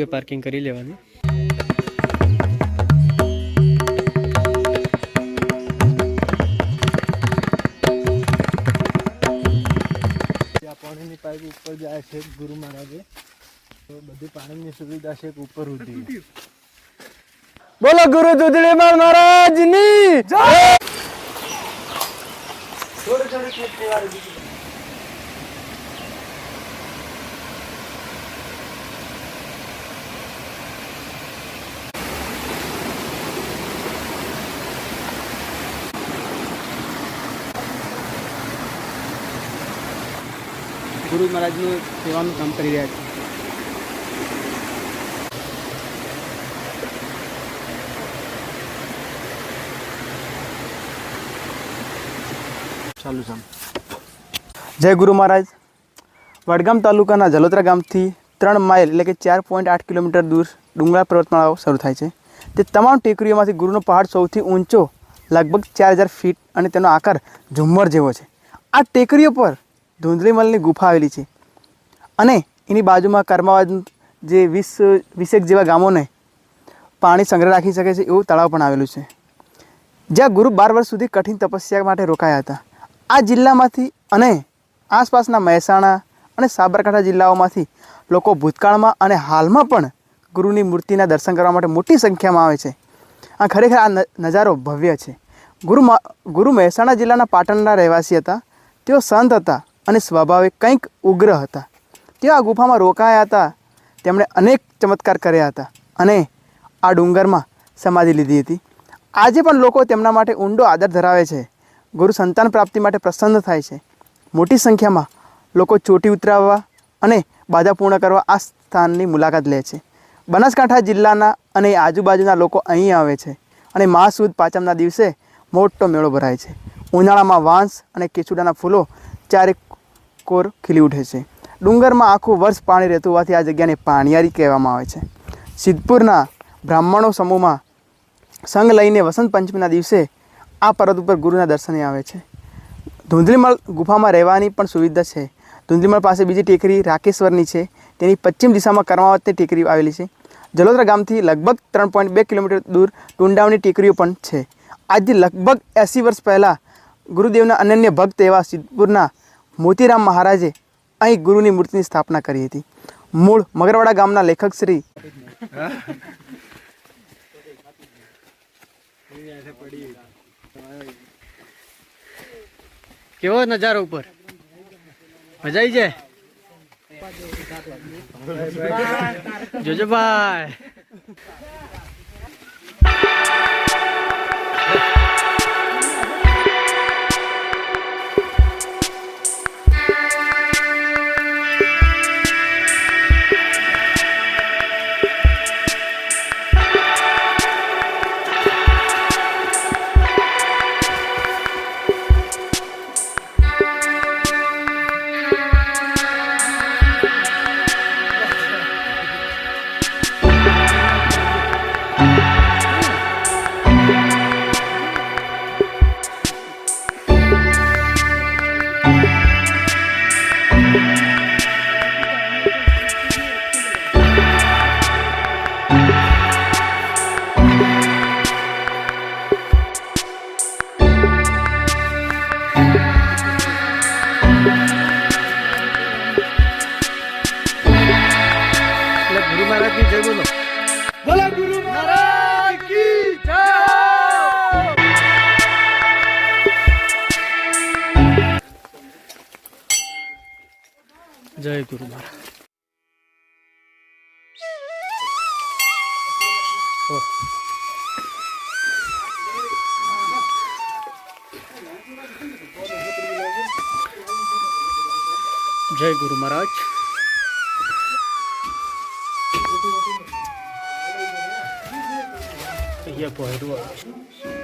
ગાડીઓ પાર્કિંગ કરી લેવાની. પાણીની પાઇપ ઉપર જાય છે ગુરુ મહારાજે, તો બધી પાણીની સુવિધા છે ઉપર સુધી. બોલો ગુરુ દુધળીમાલ મહારાજની જય. થોડી થોડી ખેત પીવાની. ગુરુ મહારાજનું સેવાનું કામ કરી રહ્યા છે. ચાલુ છે. જય ગુરુ મહારાજ. વડગામ તાલુકાના જલોત્રા ગામથી 3 માઇલ એટલે કે 4.8 કિલોમીટર દૂર ડુંગરા પર્વતમાળાઓ શરૂ થાય છે. તે તમામ ટેકરીઓમાંથી ગુરુનો પહાડ સૌથી ઊંચો લગભગ 4000 ફીટ અને તેનો આકાર ઝુમ્મર જેવો છે. આ ટેકરીઓ પર ધૂંધળીમલની ગુફા આવેલી છે અને એની બાજુમાં કર્માવાદ જે 20 જેવા ગામોને પાણી સંગ્રહ રાખી શકે છે એવું તળાવ પણ આવેલું છે, જ્યાં ગુરુ 12 વર્ષ સુધી કઠિન તપસ્યા માટે રોકાયા હતા. આ જિલ્લામાંથી અને આસપાસના મહેસાણા અને સાબરકાંઠા જિલ્લાઓમાંથી લોકો ભૂતકાળમાં અને હાલમાં પણ ગુરુની મૂર્તિના દર્શન કરવા માટે મોટી સંખ્યામાં આવે છે. આ ખરેખર આ નજારો ભવ્ય છે. ગુરુ મહેસાણા જિલ્લાના પાટણના રહેવાસી હતા. તેઓ સંત હતા અને સ્વભાવે કંઈક ઉગ્ર હતા. તેઓ આ ગુફામાં રોકાયા હતા. તેમણે અનેક ચમત્કાર કર્યા હતા અને આ ડુંગરમાં સમાધિ લીધી હતી. આજે પણ લોકો તેમના માટે ઊંડો આદર ધરાવે છે. ગુરુ સંતાન પ્રાપ્તિ માટે પ્રસન્ન થાય છે. મોટી સંખ્યામાં લોકો ચોટી ઉતરાવવા અને બાધા પૂર્ણ કરવા આ સ્થાનની મુલાકાત લે છે. બનાસકાંઠા જિલ્લાના અને આજુબાજુના લોકો અહીં આવે છે અને મહાસુદ પાંચમના દિવસે મોટો મેળો ભરાય છે. ઉનાળામાં વાંસ અને કેસુડાના ફૂલો ચારે કોર ખીલી ઉઠે છે. ડુંગરમાં આખું વર્ષ પાણી રહેતું હોવાથી આ જગ્યાને પાણિયારી કહેવામાં આવે છે. સિદ્ધપુરના બ્રાહ્મણો સમૂહમાં સંઘ લઈને વસંત પંચમીના દિવસે આ પર્વત ઉપર ગુરુના દર્શને આવે છે. ધૂંધળીમલ ગુફામાં રહેવાની પણ સુવિધા છે. ધૂંધળીમલ પાસે બીજી ટેકરી રાકેશ્વરની છે. તેની પશ્ચિમ દિશામાં કર્માવતની ટેકરી આવેલી છે. જલોત્રા ગામથી લગભગ 3.2 કિલોમીટર દૂર ટુંડાવની ટેકરીઓ પણ છે. આજથી લગભગ 80 વર્ષ પહેલાં ગુરુદેવના અનન્ય ભક્ત એવા સિદ્ધપુરના મોતીરામ મહારાજે અહીં ગુરુની મૂર્તિની સ્થાપના કરી હતી. મૂળ મગરવાડા ગામના લેખક શ્રી કેવો નજારો ઉપર મજા આવી જાય. જોજો ભાઈ. જય ગુરુ મહારાજ. જય ગુરુ મહારાજ. અહીંયા પહોંચ્યું.